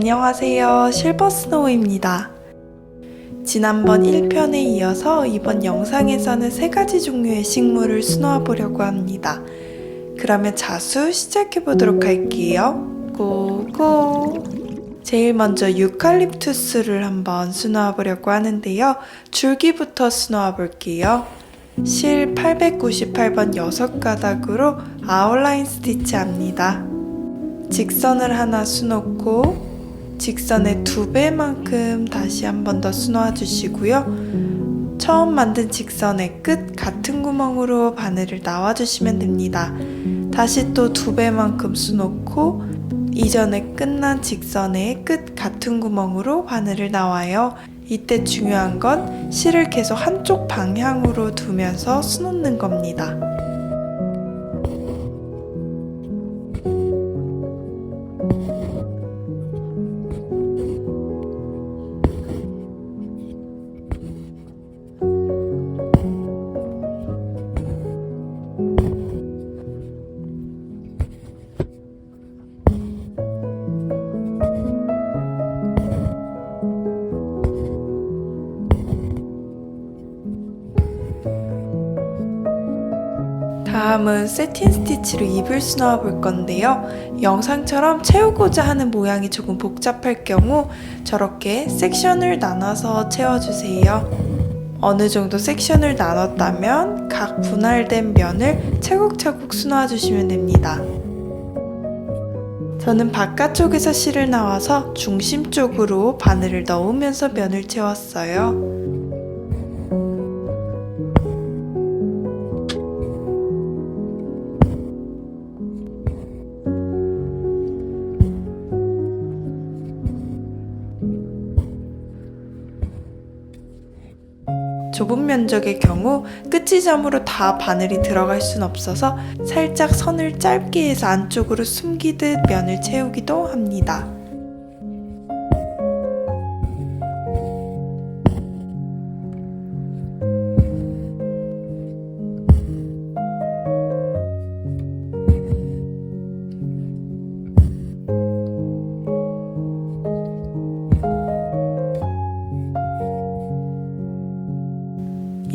안녕하세요. 실버스노우입니다. 지난번 1편에 이어서 이번 영상에서는 3가지 종류의 식물을 수놓아 보려고 합니다. 그러면 자수 시작해 보도록 할게요. 고고! 제일 먼저 유칼립투스를 한번 수놓아 보려고 하는데요. 줄기부터 수놓아 볼게요. 실 898번 6가닥으로 아웃라인 스티치합니다. 직선을 하나 수놓고 직선의 2배만큼 다시 한 번 더 수놓아 주시고요. 처음 만든 직선의 끝 같은 구멍으로 바늘을 나와 주시면 됩니다. 다시 또 2배만큼 수놓고 이전에 끝난 직선의 끝 같은 구멍으로 바늘을 나와요. 이때 중요한 건 실을 계속 한쪽 방향으로 두면서 수놓는 겁니다. 다음은 세틴 스티치로 잎을 수놓아 볼 건데요. 영상처럼 채우고자 하는 모양이 조금 복잡할 경우 저렇게 섹션을 나눠서 채워주세요. 어느 정도 섹션을 나눴다면 각 분할된 면을 차곡차곡 수놓아 주시면 됩니다. 저는 바깥쪽에서 실을 나와서 중심 쪽으로 바늘을 넣으면서 면을 채웠어요. 좁은 면적의 경우 끝지점으로 다 바늘이 들어갈 순 없어서 살짝 선을 짧게 해서 안쪽으로 숨기듯 면을 채우기도 합니다.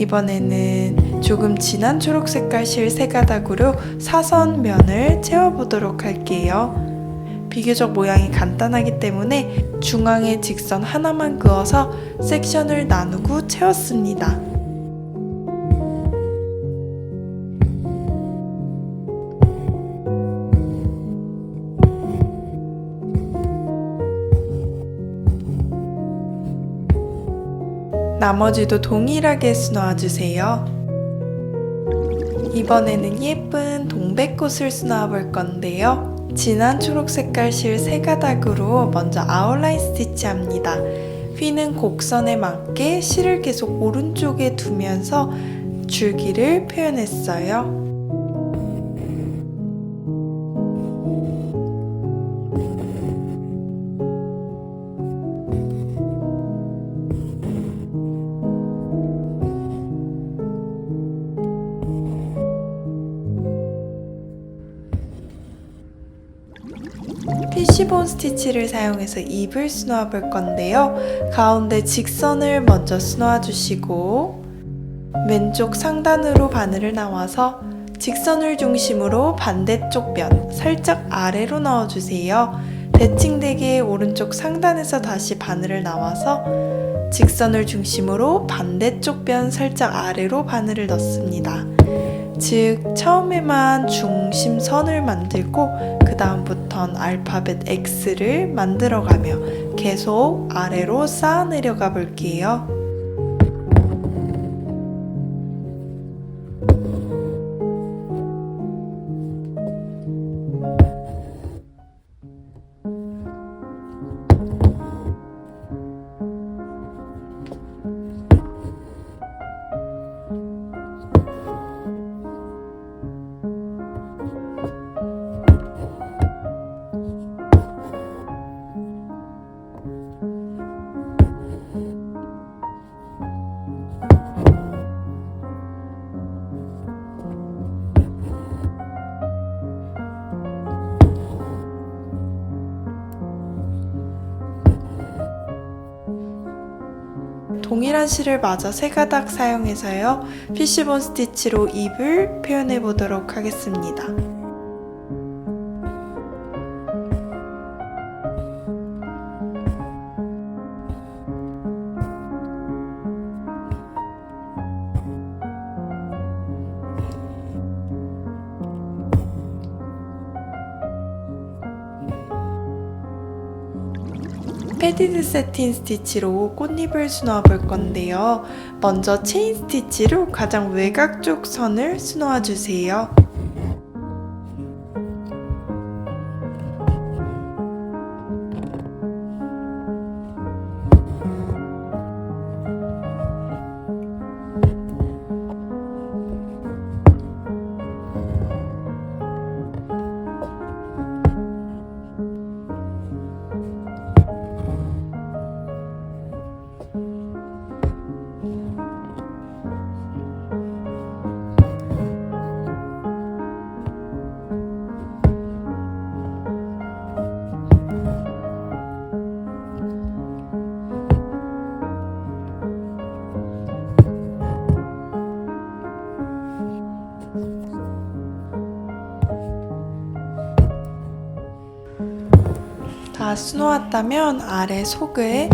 이번에는 조금 진한 초록 색깔 실 3가닥으로 사선 면을 채워보도록 할게요. 비교적 모양이 간단하기 때문에 중앙에 직선 하나만 그어서 섹션을 나누고 채웠습니다. 나머지도 동일하게 수놓아 주세요. 이번에는 예쁜 동백꽃을 수놓아 볼 건데요. 진한 초록 색깔 실 3가닥으로 먼저 아웃라인 스티치 합니다. 휘는 곡선에 맞게 실을 계속 오른쪽에 두면서 줄기를 표현했어요. 피쉬본 스티치를 사용해서 잎을 수놓아 볼 건데요. 가운데 직선을 먼저 수놓아 주시고 왼쪽 상단으로 바늘을 나와서 직선을 중심으로 반대쪽 면 살짝 아래로 넣어주세요. 대칭되게 오른쪽 상단에서 다시 바늘을 나와서 직선을 중심으로 반대쪽 면 살짝 아래로 바늘을 넣습니다. 즉 처음에만 중심선을 만들고 그 다음부턴 알파벳 X를 만들어가며 계속 아래로 쌓아 내려가 볼게요. 동일한 실을 마저 세 가닥 사용해서요. 피쉬본 스티치로 입을 표현해 보도록 하겠습니다. 패디드 세틴 스티치로 꽃잎을 수놓아 볼 건데요. 먼저 체인 스티치로 가장 외곽 쪽 선을 수놓아 주세요. 다 수놓았다면 아래 속에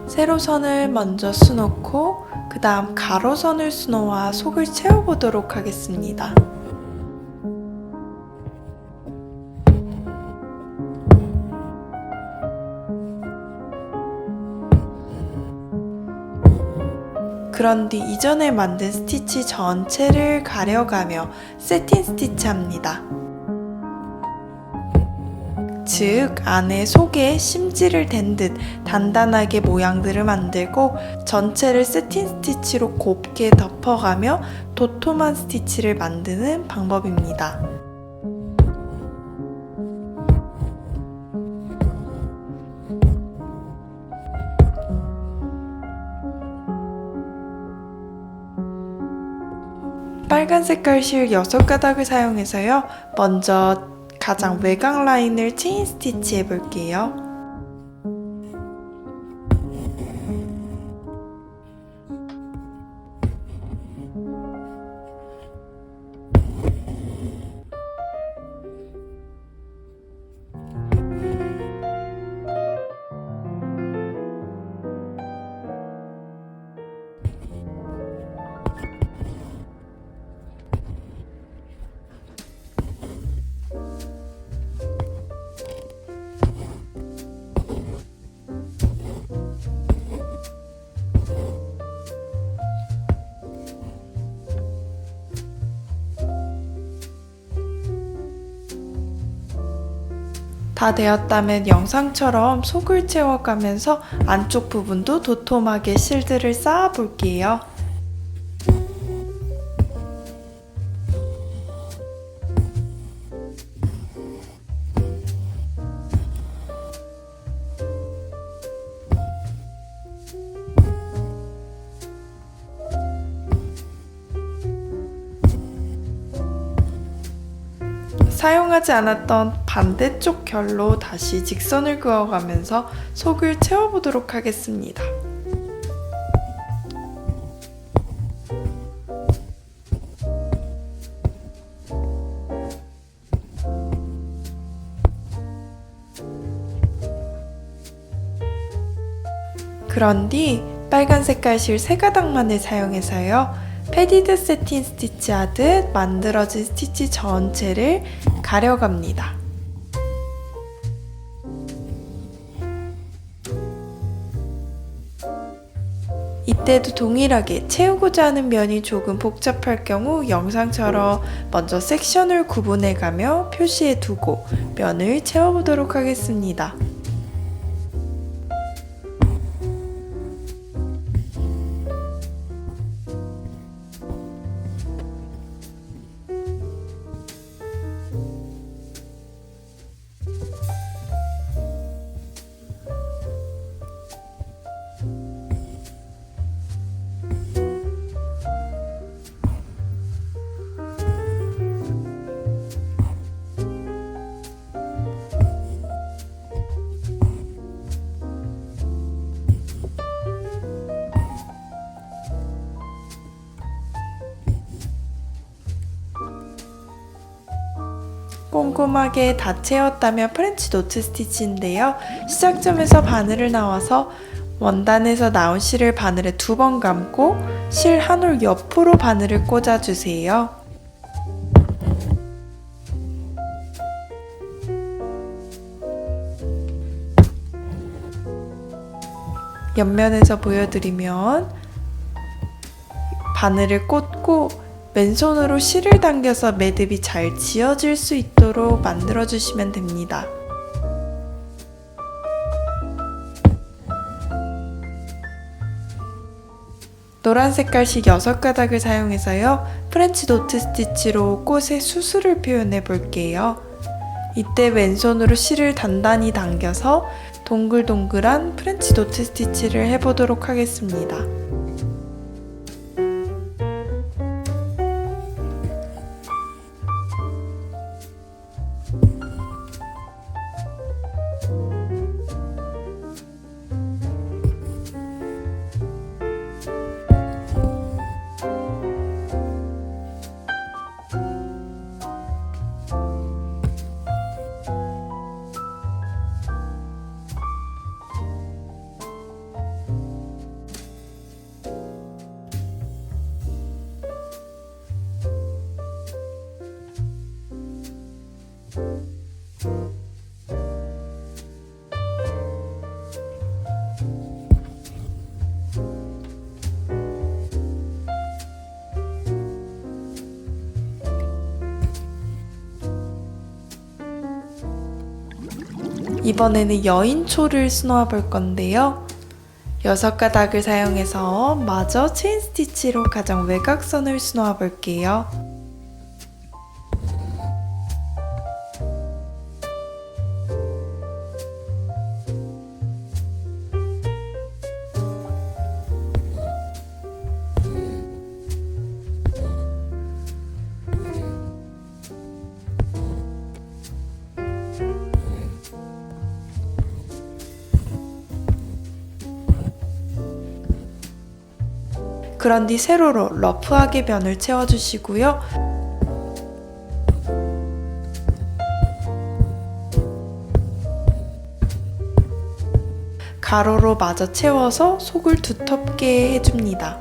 세로선을 먼저 수놓고 그 다음 가로선을 수놓아 속을 채워보도록 하겠습니다. 그런 뒤 이전에 만든 스티치 전체를 가려가며 세틴 스티치 합니다. 즉 안에 속에 심지를 댄 듯 단단하게 모양들을 만들고 전체를 세틴 스티치로 곱게 덮어가며 도톰한 스티치를 만드는 방법입니다. 빨간 색깔 실 6가닥을 사용해서요. 먼저 가장 외곽 라인을 체인 스티치 해볼게요. 다 되었다면 영상처럼 속을 채워가면서 안쪽 부분도 도톰하게 실들을 쌓아 볼게요. 사용하지 않았던 반대쪽 결로 다시 직선을 그어가면서 속을 채워보도록 하겠습니다. 그런 뒤 빨간 색깔 실 3가닥만을 사용해서요. 패디드 세틴 스티치 하듯 만들어진 스티치 전체를 가려갑니다. 이때도 동일하게 채우고자 하는 면이 조금 복잡할 경우 영상처럼 먼저 섹션을 구분해가며 표시해 두고 면을 채워보도록 하겠습니다. 꼼꼼하게 다 채웠다면 프렌치 노트 스티치인데요. 시작점에서 바늘을 나와서 원단에서 나온 실을 바늘에 2번 감고 실 한 올 옆으로 바늘을 꽂아주세요. 옆면에서 보여드리면 바늘을 꽂고 맨손으로 실을 당겨서 매듭이 잘 지어질 수 있도록 만들어주시면 됩니다. 노란 색깔식 6가닥을 사용해서요. 프렌치 노트 스티치로 꽃의 수술을 표현해 볼게요. 이때 왼손으로 실을 단단히 당겨서 동글동글한 프렌치 노트 스티치를 해보도록 하겠습니다. 이번에는 여인초를 수놓아 볼 건데요. 6가닥을 사용해서 마저 체인 스티치로 가장 외곽선을 수놓아 볼게요. 그런 뒤 세로로 러프하게 면을 채워주시고요. 가로로 마저 채워서 속을 두텁게 해줍니다.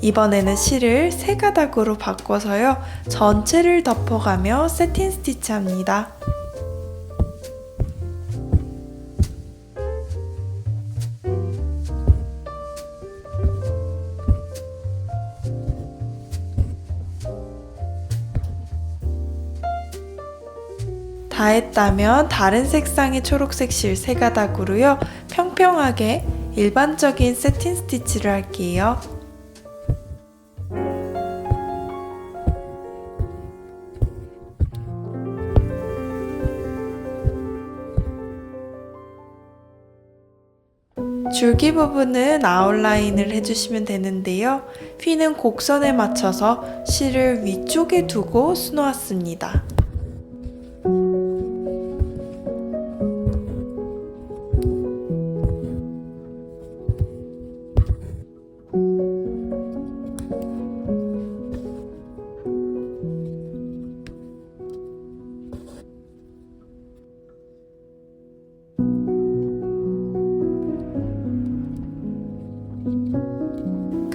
이번에는 실을 3가닥으로 바꿔서요. 전체를 덮어가며 세틴 스티치 합니다. 다 했다면 다른 색상의 초록색 실 3가닥으로요. 평평하게 일반적인 세틴 스티치를 할게요. 줄기 부분은 아웃라인을 해주시면 되는데요. 휘는 곡선에 맞춰서 실을 위쪽에 두고 수놓았습니다.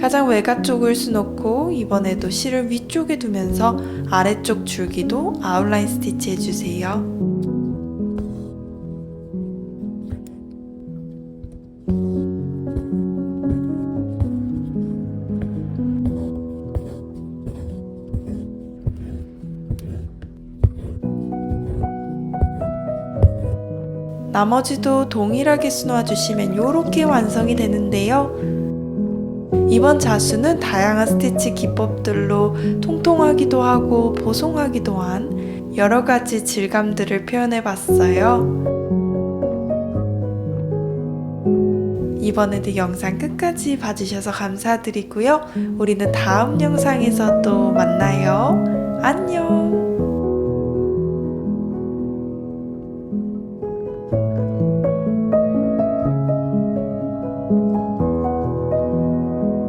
가장 외곽 쪽을 수놓고 이번에도 실을 위쪽에 두면서 아래쪽 줄기도 아웃라인 스티치 해주세요. 나머지도 동일하게 수놓아 주시면 이렇게 완성이 되는데요. 이번 자수는 다양한 스티치 기법들로 통통하기도 하고 보송하기도 한 여러가지 질감들을 표현해 봤어요. 이번에도 영상 끝까지 봐주셔서 감사드리고요. 우리는 다음 영상에서 또 만나요. 안녕!